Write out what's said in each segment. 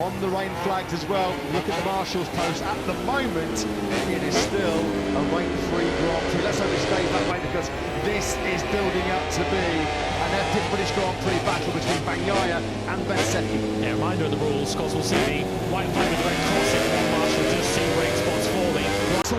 On the rain flags as well. Look at the Marshall's post. At the moment, it is still a rain-free Grand Prix. Let's hope it stays that way, because this is building up to be an epic British Grand Prix battle between Bagnaia and Bezzecchi. Yeah, reminder of the rules, because we'll see the white flag with the red cross in one. Marshall just see rain spots falling.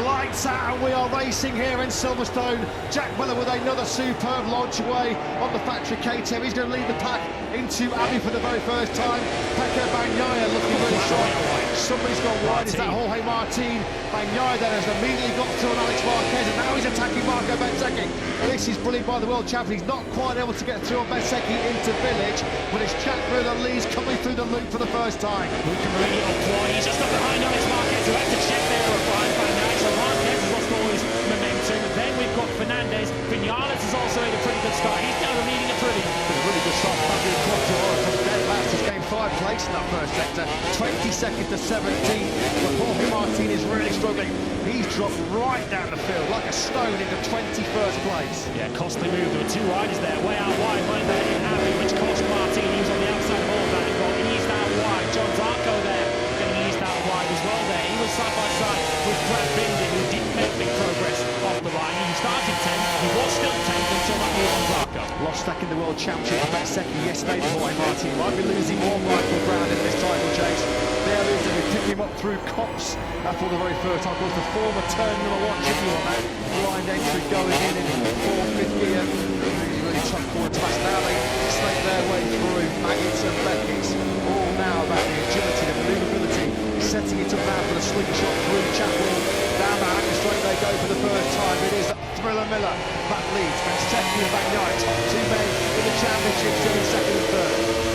Lights out, and we are racing here in Silverstone. Jack Miller with another superb launch away on the factory KTM. He's going to lead the pack into Abbey for the very first time. Pecco Bagnaia looking really strong. Somebody's gone wide. Is that Jorge Martin? Bagnaia then has immediately got through on Aleix Marquez, and now he's attacking Marco Bezzecchi. This is brilliant by the world champion. He's not quite able to get through on Bezzecchi into Village, but it's Jack Miller that leads, coming through the loop for the first time. He's just up behind Aleix Marquez, who had to check there or behind Bagnaia. So Marquez has lost all his momentum. And then we've got Fernandez. Vinales has also made a pretty good start. He's down and leading it pretty. A really good start. Fabio Quartararo from dead last. He's gained 5 places in that first sector. 22nd to 17th. But Jorge Martin is really struggling. He's dropped right down the field like a stone into 21st place. Yeah, costly move. There were 2 riders there, way out wide, mind there in Abbey, which cost Martin. He was on the outside of all that. He got eased out wide. John Zarco there getting eased out wide as well there. He was side by side with Brad Binder, who didn't make big progress off the line. He started 10th. He was still 10th until that move on Zarco. Lost second in the World Championship for Bezzecchi yesterday. Jorge Martin might be losing more rightful ground in this title chase. There is, and we pick him up through Cops for the very first time. Of course, the former turn number 1 champion on that blind entry going in 4th, 5th gear. Really tough corner to pass. Now they snake their way through. Maggots and Beckett's all now about the agility, the manoeuvrability, setting it up now for the slingshot through Chapel. Down the hanger straight they go for the first time. It is Thriller Miller that leads. Bezzecchi and Bagnaia, top 2 men in the championship, still in 2nd and 3rd.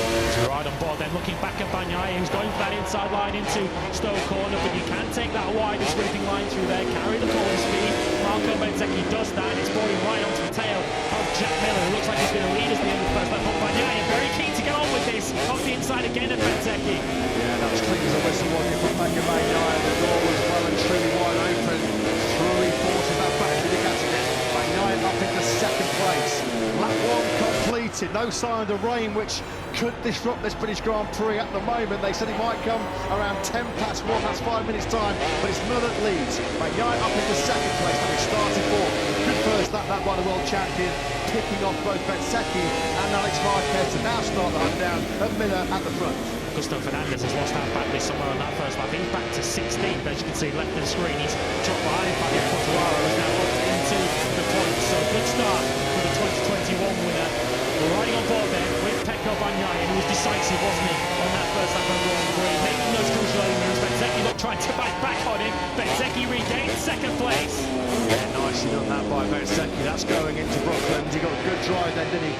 Right on board then, looking back at Bagnaia, who's going for that inside line into Stowe corner, but you can take that wide and sweeping line through there, carry the corner speed. Marco Bezzecchi does that, it's boring right onto the tail of Jack Miller, who looks like he's going to lead us at the end of the first lap. But Bagnaia very keen to get on with this, off the inside again of Bezzecchi. Yeah, that was clean as a whistle, wasn't it, from Pecco Bagnaia. The door was well and truly wide open. 3/4 of that back to the category. Bagnaia up into 2nd place. Lap 1 completed. No sign of rain, which could disrupt this British Grand Prix at the moment. They said it might come around 1 that's 5 minutes time, but it's Miller that leads. Bagnaia up into 2nd place, having started 4th. Good first lap that by the world champion, picking off both Bezzecchi and Aleix Marquez to now start the hunt down at Miller at the front. Gusto Fernandez has lost out badly somewhere on that first lap. He's back to 16th, as you can see, left of the screen. He's dropped behind Fabio Quartararo, who's now locked into the points. So good start for the 2021 winner. We're riding on board then with Pecco Bagnaia, who was decisive, wasn't he, on that first lap of the Grand Prix, making those crucial early moves. Bezzecchi not trying to bite back on him. Bezzecchi regained 2nd place. Yeah, nicely done that by Bezzecchi. That's going into Brooklyn. He got a good drive then, didn't he?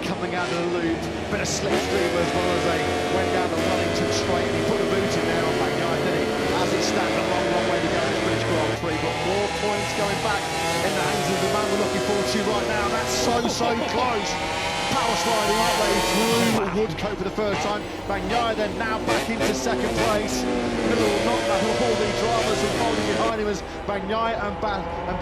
Coming out of the loop, bit of slipstream as well as they went down the Wellington straight, and he put a boot in there on Bagnaia, didn't he? As it stands, a long, long way to go in this British Grand Prix, but more points going back in the hands of the man we're looking forward to right now. That's so close. Power sliding, aren't they, through Woodcote for the first time. Bagnaia then now back into 2nd place. Miller will not have all the dramas unfolding behind him as Bagnaia and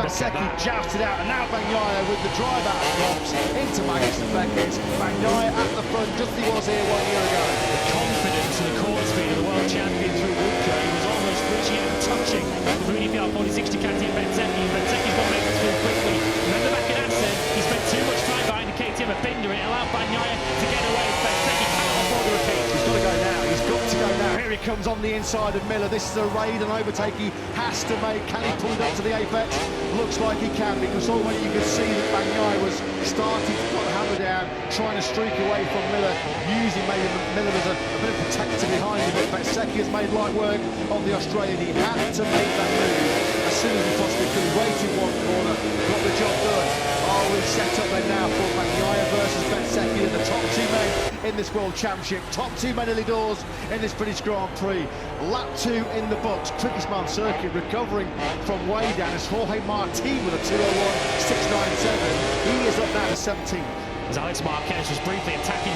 Bezzecchi jousted out. And now Bagnaia with the drive out of Cops into Maggots and Beckett. Bagnaia at the front, just as he was here 1 year ago. The confidence and the corner speed of the world champion through Woodcote. He was almost reaching out and touching the 4060 KTM Bezzecchi. Bezzecchi's got to make it through quickly. Remember back at Assen, he spent too much time behind the KTM at Binder. It allowed Bagnaia to get away. Bezzecchi cannot afford to repeat. He's got to go now. He's got to go now. Here he comes on the inside of Miller. This is a raid and overtake he has to make. Can he pull it up to the apex? Looks like he can, because already you could see that Bagnaia was starting to put the hammer down, trying to streak away from Miller, using maybe Miller as a bit of protector behind him. But Bezzecchi has made light work of the Australian. He had to make that move as soon as he possibly could. He waited 1 corner, got the job done. Are we set up then now for Bagnaia versus Bezzecchi, and the top 2 men in this World Championship, top 2 men early doors in this British Grand Prix. Lap 2 in the books, quickest man circuit, recovering from way down as Jorge Martin with a 2:01.697. He is up now to 17th. As Aleix Marquez was briefly attacking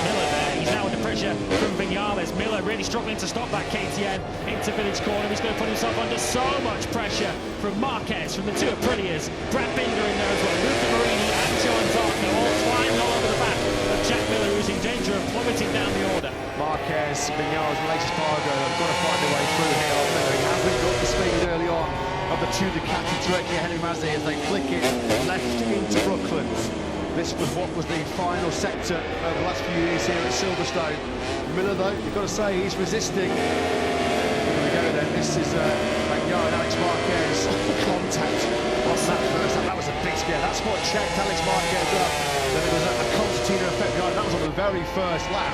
Miller there, he's now under pressure from Vinales. Miller really struggling to stop that KTM into Village corner. He's going to put himself under so much pressure from Marquez, from the 2 Aprilias. Brad Binder in there as well, Luca Marini and John Zarco all flying all over the back of Jack Miller, who's in danger of plummeting down the order. Marquez Marquez, Vinales, and Aleix Espargaro have got to find their way through here. He hasn't got the speed early on of the two Ducati directly ahead of him as they flick it left into Brooklands. This was what was the final sector over the last few years here at Silverstone. Miller, though, you've got to say he's resisting. Here we go then. This is Bagnaia and Aleix Marquez. Contact. What's that first? That was a big scare. That's what checked Aleix Marquez up. Then there was a concertina effect behind. That was on the very first lap.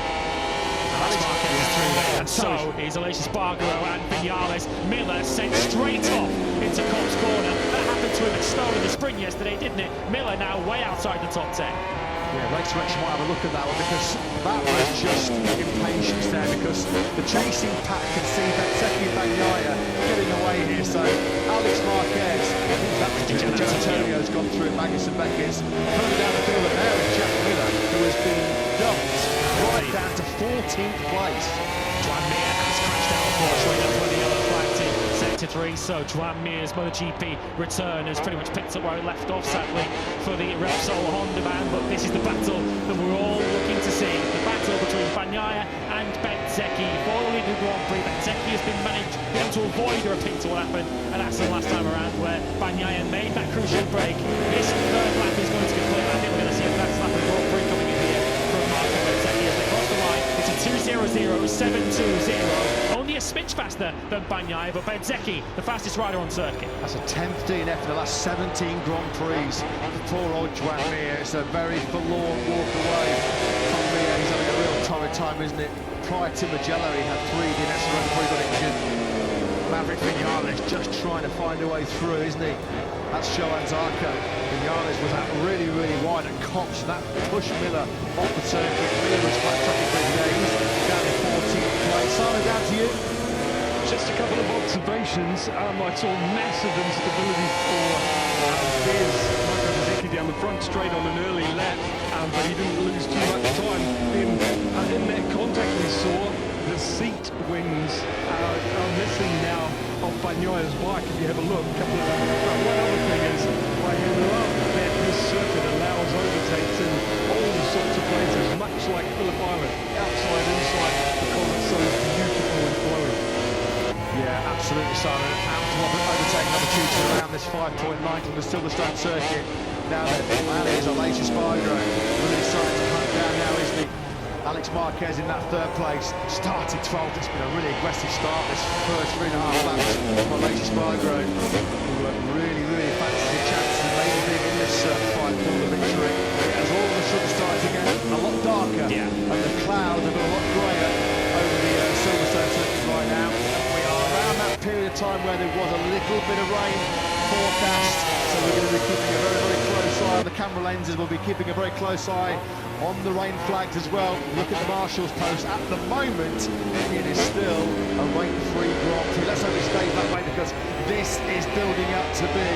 Aleix Marquez is through there, and so is Aleix Espargaro and Vinales. Miller sent straight off into Cobb's corner. That happened to him at Stone in the sprint yesterday, didn't it? Miller now way outside the top 10. Yeah, race direction might have a look at that one, because that was just impatience there, because the chasing pack can see Bezzecchi and Bagnaia getting away here. So Aleix Marquez, I think that was just Antonio's gone through Marquez and Bezzecchi's. Further down the field, and there is Jack Miller, who has been dumped right down to 14th place. Joan Mir has crashed out, unfortunately. That's where the yellow flag to sector 3. So Joan Mir's MotoGP return has pretty much picked up where it left off, sadly, for the Repsol Honda man. But this is the battle that we're all looking to see. The battle between Bagnaia and Bezzecchi. Following the Grand Prix, Bezzecchi has been able to avoid a repeat to what happened at Assen last time around, where Bagnaia made that crucial break. This third lap is going to be clear. I think we're going to see a fast lap of the Grand Prix coming in here from Marco Bezzecchi as they cross the line. It's a 2:00, 7:20. Only a smidge faster than Bagnaia, but Bezzecchi, the fastest rider on circuit. That's a 10th DNF in the last 17 Grand Prix for poor old Joan Mir. It's a very forlorn walk away from Mir. He's having a real torrid time, isn't it? Prior to Mugello, he had 3 DNFs around before he got injured. Maverick Vinales just trying to find a way through, isn't he? That's showdown. Vinales was out really, really wide at Cops. That pushed Miller off the circuit. Miller was flat tracking for his days. Down in 14th place. Simon, down to you. Just a couple of observations. I saw massive instability for Bezzecchi down the front straight on an early lap, but he didn't lose too much time. In that contact we saw, the seat wings are missing now off Bagnaia's bike. If you have a look, one other thing is, I love that this circuit allows overtakes in all sorts of places, much like Phillip Island, outside, inside, because it's so beautiful and flowing. Yeah, absolutely, Simon. And to overtake number 2 to around this 5.9 from the Silverstone circuit. Now then, Aleix Espargaro really starting to hunt down now, isn't he? Aleix Marquez in that 3rd place, started 12th. It's been a really aggressive start this first 3.5 laps for Aleix Espargaro, who really, really fancies his chances of maybe being in this fight for the victory. As all of a sudden starting to get a lot darker, and the clouds have got a lot greyer over the Silverstone circuit right now. We are around that period of time where there was a little bit of rain forecast, so we're going to be keeping a very, very close eye on the camera lenses. We'll be keeping a very close eye on the rain flags as well. Look at the Marshall's post. At the moment, it is still a rain-free Grand Prix. Let's hope it stays that way, because this is building up to be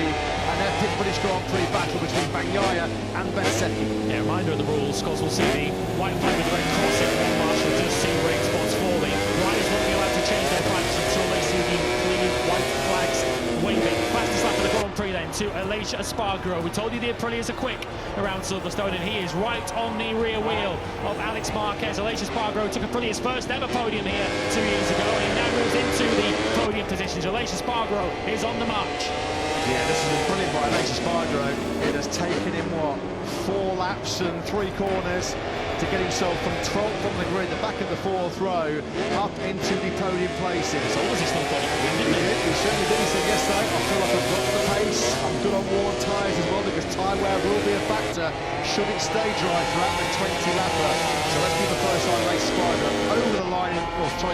an epic British Grand Prix battle between Bagnaia and Bezzecchi. Yeah, reminder of the rules, because we'll see the white flag with the red cross in. One Marshall does see rain spots falling. Riders won't be allowed to change their flags until they see the clean white flags waving. Fastest lap of the Grand Prix then to Aleix Espargaro. We told you the Aprilias are quick around Silverstone, and he is right on the rear wheel of Aleix Marquez. Aleix Espargaro took Aprilia's first ever podium here 2 years ago, and he now moves into the podium positions. Aleix Espargaro is on the march. Yeah, this has been brilliant by Aleix Espargaro. It has taken him, 4 laps and 3 corners to get himself from 12th on the grid, the back of the 4th row, up into the podium places. So was he still thought he could win, didn't he? He certainly did. He said, yes, though, I feel like I've got the pace. I'm good on worn tyres as well, because tyre wear will be a factor should it stay dry throughout the 20-lapper. So let's keep a close eye on Aleix Espargaro over the line,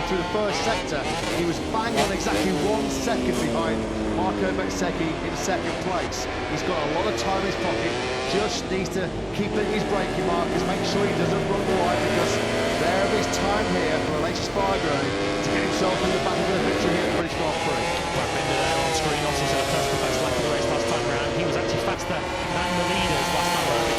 through the first sector. He was bang on exactly 1 second behind Marco Bezzecchi in 2nd place. He's got a lot of time in his pocket, just needs to keep it in his braking markers, make sure he doesn't run wide, because there is time here for Aleix Espargaro to get himself in the battle for the victory here at the British Grand Prix. Brad Binder there on screen, also said first the best lap of the race last time round. He was actually faster than the leaders last time round at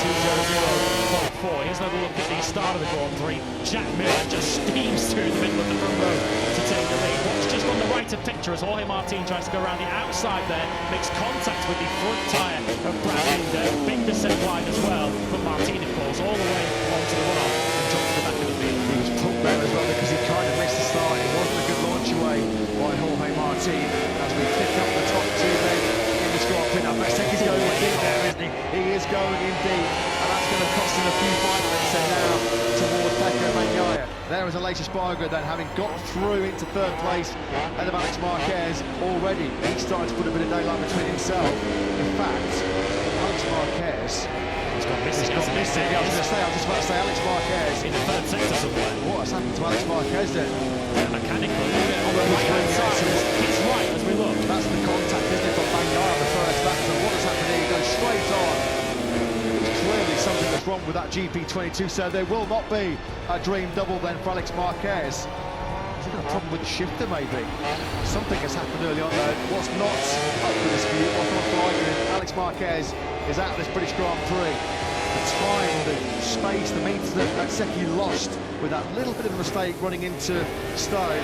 2:00.4. Here's another look at the start of the Grand Prix. Jack Miller just steams through the middle of the front row to take the lead. Watch just on the right of picture as Jorge Martin tries to go around the outside there, makes contact with the front tyre of Brad Binder. Binder set wide as well, but Martin falls all the way onto the runoff and jumps to the back of the field. He was pulled there as well, because he kind is going in deep, and that's going to cost him a few bike lengths there now towards Pecco Bagnaia. There is Aleix Espargaro then, having got through into third place ahead of Alex Marquez already. He's starting to put a bit of daylight between himself. In fact, Alex Marquez He's gone missing. I was just about to say Alex Marquez in the third sector somewhere. What has happened to Alex Marquez then? Mechanical. On the right-hand side, he's right as we look. That's the contact, isn't it, from Bagnaia on the first lap. So what has happened here? He goes straight on. There's clearly something that's wrong with that GP22, so there will not be a dream double then for Alex Marquez. Has he got a problem with the shifter, maybe? Something has happened early on, though. What's not up for dispute, what's not for argument, Alex Marquez is at this British Grand Prix. The time, the space, the meters that Bezzecchi lost with that little bit of a mistake running into Stone.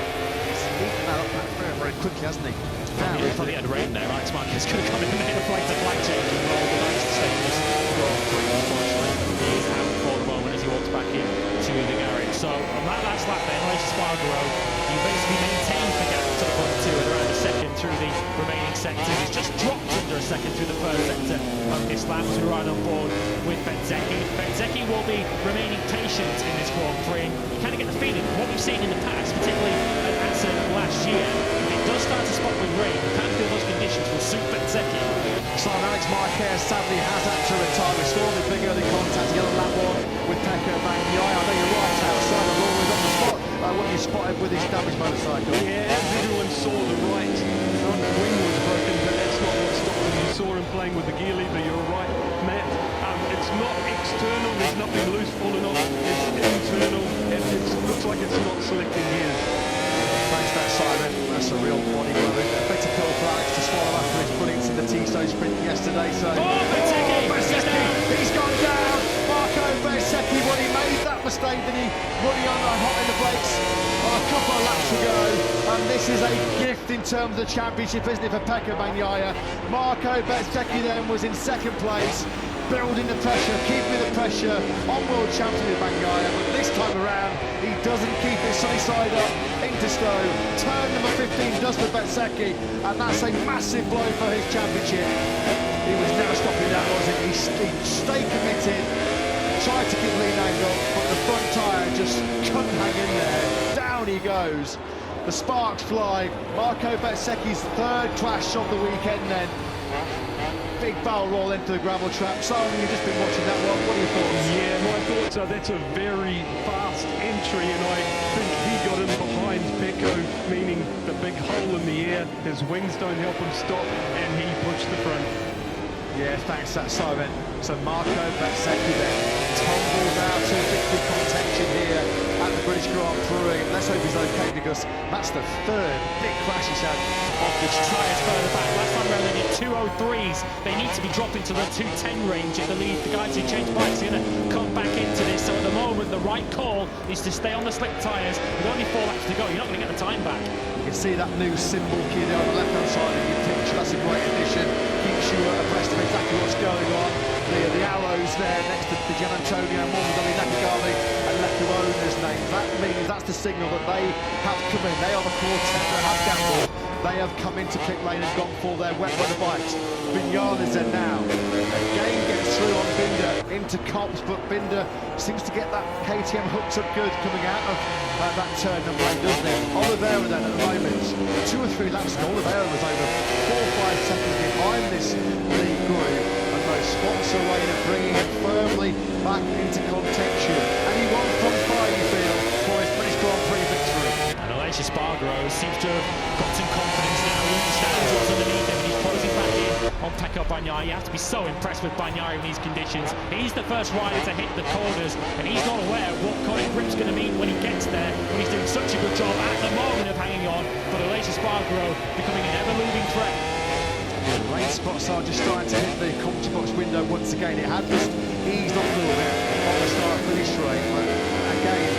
He's eaten that up very, very quickly, hasn't he? Now, He had rain there. Alex Marquez could have come in there and played the flag change and rolled the nice to stay in this Grand Prix. Unfortunately, he is out for the moment as he walks back in to the garage. So on that last lap then, Aleix Espargaro, he basically maintained the gap to the front two at around a second through the remaining sectors. He's just dropped under a second through the first sector of this lap as we ride on board with Bezzecchi. Bezzecchi will be remaining patient in this Grand Prix. You kind of get the feeling what we've seen in the past, particularly at Assen last year. It does start to spot with rain. You can't feel those conditions will suit Bezzecchi. So Alex Marquez sadly has had to retire. We saw the big early contact together lap one with Pecco Bagnaia. I know you're right outside the wall. He's on the spot. What you spotted with his damaged motorcycle. Yeah, everyone saw the right front wing was broken, but that's not what stopped him. You saw him playing with the gear lever. You're right, Matt. It's not external. There's nothing loose falling off. It's internal. It looks like it's not selecting gears. Thanks for that, Simon. That's a real body blow. A bit of pill for Alex to swallow after his brilliance in the T-Stone sprint yesterday. So, Bezzecchi! He's gone down. Marco Bezzecchi, when he made that mistake, that he running on hot in the brakes a couple of laps ago. And this is a gift in terms of the championship, isn't it, for Pecco Bagnaia? Marco Bezzecchi then was in second place, building the pressure, keeping the pressure on world champion with Bagnaia, but this time around he doesn't keep it sunny side up into Stone. Turn number 15 does for Bezzecchi, and that's a massive blow for his championship. He was never stopping that, was he? He stayed committed, tried to keep lead angle, but the front tyre just couldn't hang in there. Down he goes. The sparks fly. Marco Bezzecchi's third crash of the weekend then. Big barrel roll into the gravel trap. Simon, you've just been watching that one. What are your thoughts? Yeah, my thoughts are that's a very fast entry, and I think he got in behind Pecco, meaning the big hole in the air. His wings don't help him stop, and he pushed the front. Yeah, thanks for that, Simon. So Marco Bezzecchi then tumbles out to victory contention here at the British Grand Prix. Let's hope he's okay, because that's the third big crash he's had off the Tyres further back. Last time round they did 203s. They need to be dropping to the 210 range if the guys who change bikes are going to come back into this. So at the moment, the right call is to stay on the slick tyres. With only 4 laps to go, you're not going to get the time back. You can see that new symbol key there on the left-hand side of your picture. That's a great addition. Keeps you abreast of exactly what's going on. The arrows there next to the Gian Antonio, Morbidelli, Nakagami and Lecco owners' names. That means that's the signal that they have come in. They are the quartet that have gambled. They have come into pit lane and gone for their wet weather bikes. Vignales in now. Again gets through on Binder into Copse, but Binder seems to get that KTM hooked up good coming out of that turn number 8, doesn't it? Oliveira then at the moment, 2 or 3 laps ago, Oliveira was over 4 or 5 seconds behind this lead group, and those spots are away and bringing him firmly back into contention. And he won from 5, you feel, for his British Grand Prix victory. And Aleix Espargaro seems to have got some confidence now. He understands what's underneath him, and he's closing back in on Pecco Bagnaia. You have to be so impressed with Bagnaia in these conditions. He's the first rider to hit the corners, and he's not aware of what kind of grip's going to mean when he gets there, when he's doing such a good job at the moment of hanging on. But Aleix Espargaro becoming an ever-moving threat. The rain spots are just starting to hit the commentary box window once again. It had just eased off a little bit on the start-finish straight, but again,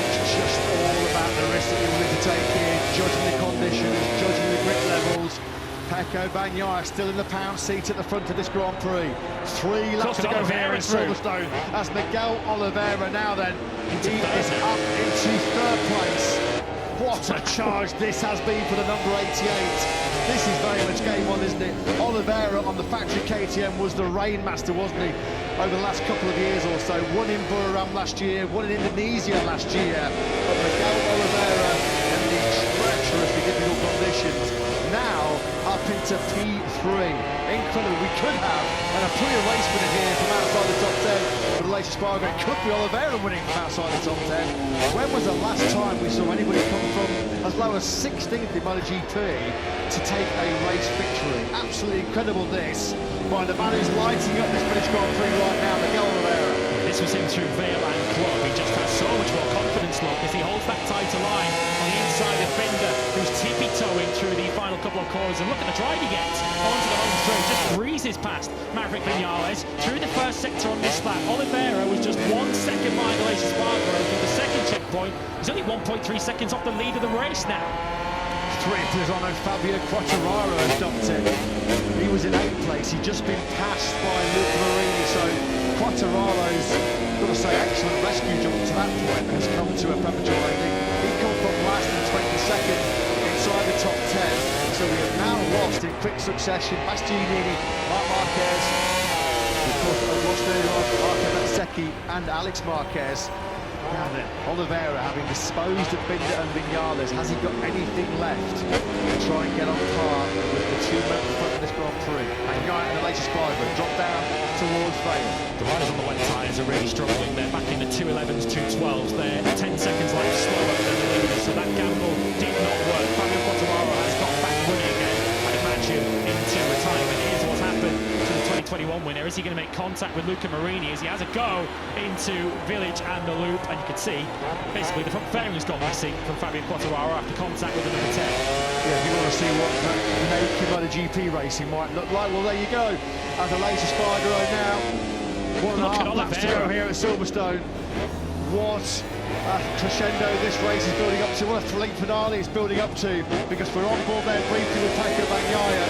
it's just all about the risk that you're willing to take here, judging the conditions, judging the grip levels. Pecco Bagnaia still in the pound seat at the front of this Grand Prix. 3 laps to go here in Silverstone as Miguel Oliveira now then, he is up into third place. What a charge this has been for the number 88. This is very much game on, isn't it? Oliveira on the factory KTM was the rain master, wasn't he? Over the last couple of years or so. Won in Buriram last year, won in Indonesia last year. But Miguel Oliveira in these treacherously difficult conditions. Now up into P3. Incredible. We could have an Aprilia race winner here from outside the top 10. But Aleix Espargaro, it could be Oliveira winning from outside the top 10. When was the last time we saw anybody come from as low as 16th in MotoGP to take a race victory? Absolutely incredible this by the man who's lighting up this British Grand Prix right now, Miguel Oliveira. This was him through Vale and Club. He just has so much more confidence, look, as he holds that tighter line on the inside of Binder, who's tippy-toeing through the final couple of corners. And look at the drive he gets onto the home straight, just breezes past Maverick Vinales through the first sector on this lap. Oliveira was just 1 second behind Aleix Espargaro through the second checkpoint. He's only 1.3 seconds off the lead of the race now. Is on Fabio Quartararo has dumped it. He was in 8th place. He'd just been passed by Luca Marini. So Quartararo's, got to say, excellent rescue jump to that point has come to a premature landing. He come from last and 22nd inside the top 10. So we have now lost in quick succession Bastianini, Marc Marquez, of course, lost earlier on Marquez and Bezzecchi and Alex Marquez. Now then, Oliveira, having disposed of Binder and Vinales, has he got anything left to try and get on par with the two men in front of this Grand Prix? Bagnaia and Aleix Espargaro drop down towards Vale. The riders on the wet tyres are really struggling. They're back in the 211s, 212s. They're 10 seconds left slower than the leaders, so that gamble did not work. Fabio Quartararo has got back running again, I'd imagine, into retirement. Here's what's happened to the 2021 winner. Is he going to make contact with Luca Marini as he has a go into Village and the loop? And you can see, basically, the front fairing has gone missing from Fabio Quartararo after contact with the number 10. Yeah, if you want to see what naked MotoGP racing might look like, well, there you go. As Aleix Espargaro now, 1.5 laps to go here at Silverstone. What a crescendo this race is building up to, what a thrilling finale it's building up to, because we're on board there briefly with Pecco Bagnaia.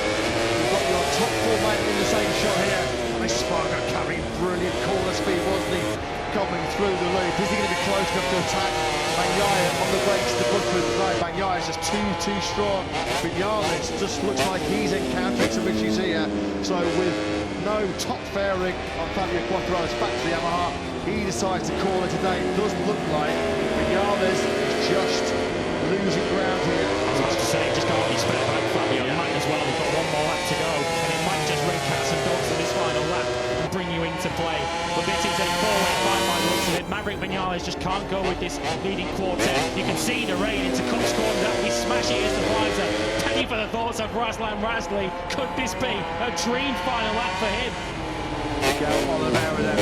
You've got your top 4 men in the same shot here. Aleix Espargaro carrying brilliant corner speed, wasn't he? Coming through the loop. Is he going to be close enough to attack Bagnaia on the brakes to Brooklyn? No, Bagnaia is just too strong. Vinales just looks like he's encountering some issues here. So with no top fairing on Fabio Quartararo's factory Yamaha, he decides to call it today. It doesn't look like Vinales is just losing ground here. I was about to say, just got on his spare back, Fabio. You might as well. We've got one more lap to go, and it might just ring cats and dogs in this final lap and bring you into play. But this is a four-way fight by the looks of it. Maverick Vinales just can't go with this leading quartet. You can see the rain into Cook's corner. That he's smashing as the visor. Penny for the thoughts of Razlan Razley. Could this be a dream final lap for him? Go Oliveira then.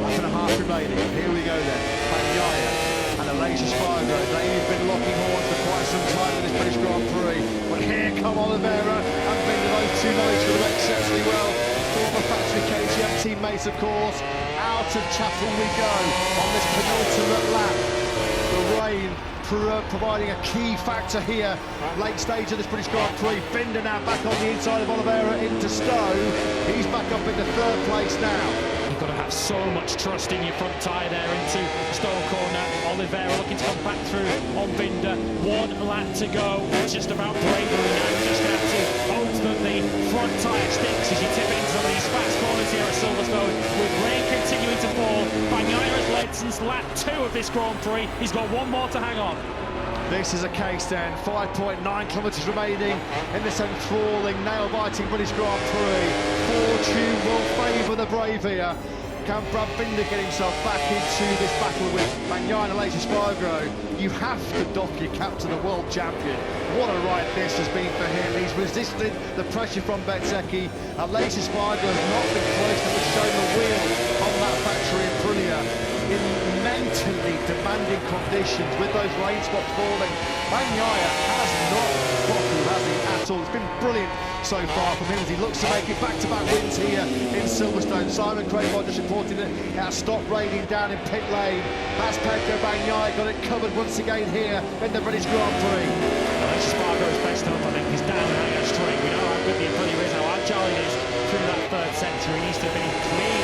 Lap and a half remaining. Here we go then. Bagnaia and Aleix Espargaro. They've been locking horns for quite some time in this British Grand Prix. But here come Oliveira and Binder. Those two know each other exceptionally well. Former factory KTM teammates, of course. Out of Chapel we go on this penultimate lap. The rain providing a key factor here. Late stage of this British Grand Prix. Binder now back on the inside of Oliveira into Stowe. He's back up into 3rd place now. You've got to have so much trust in your front tyre there into Stowe corner. Oliveira looking to come back through on Binder. 1 lap to go. It's just about bravery now. You just have to hope that the front tyre sticks as you tip into some of these fast corners here at Silverstone. With rain continuing to fall, Bagnaia has led since lap 2 of this Grand Prix. He's got 1 more to hang on. This is a case then, 5.9 kilometres remaining in this enthralling, nail-biting British Grand Prix. Fortune will favour the brave here. Can Brad Binder get himself back into this battle with Bagnaia and Aleix Espargaro? You have to doff your cap to the world champion. What a ride this has been for him. He's resisted the pressure from Bezzecchi. Aleix Espargaro has not been close enough to show the wheel on that factory in Aprilia. In mentally demanding conditions with those rain spots falling, Bagnaia has not buckled, has he, at all? It's been brilliant so far from him as he looks to make it back-to-back wins here in Silverstone. Simon Craigmont just reporting that it has stopped raining down in pit lane. That's Pecco Bagnaia got it covered once again here in the British Grand Prix. Aleix Espargaro's best up, I think, is down and hanging straight. We know how good the Aprilia is, how agile it is through that 3rd sector. He needs to be clean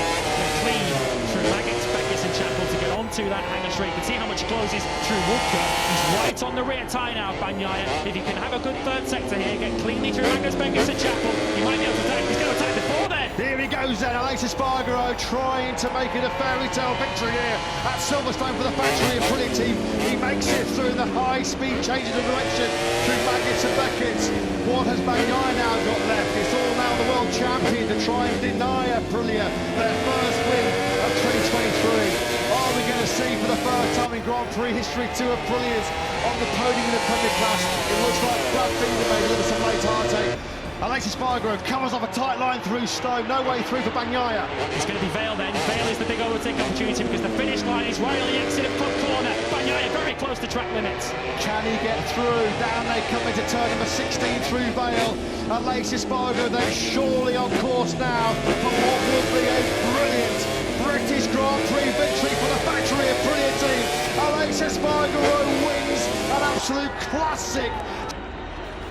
through Maggots, Beckis and Chapel to get onto into that hangar straight. You can see how much he closes through Woodcourt. He's right on the rear tyre now, Bagnaia. If he can have a good third sector here, get cleanly through Marquez, Bezzecchi, Chapel, he might be able to attack. He's going to attack before then. Here he goes then, Aleix Espargaro trying to make it a fairy tale victory here at Silverstone for the factory and Brilliant team. He makes it through the high speed, changing the direction through Marquez and Bezzecchi. What has Bagnaia now got left? It's all now the world champion to try and deny Aprilia their first win of 2023. Are we going to see for the first time in Grand Prix history two Aprilias on the podium in the Premier Class? It looks like Brad Binder made a little some late heartache. Aleix Espargaro covers off a tight line through Stone, no way through for Bagnaia. It's going to be Vale then. Vale is the big overtake opportunity because the finish line is right on the exit of Club Corner. Bagnaia very close to track limits. Can he get through? Down they come into turn number 16 through Vale. Aleix Espargaro then surely on course now for what will be a brilliant British Grand Prix victory for the factory of Brilliant team. Aleix Espargaro wins an absolute classic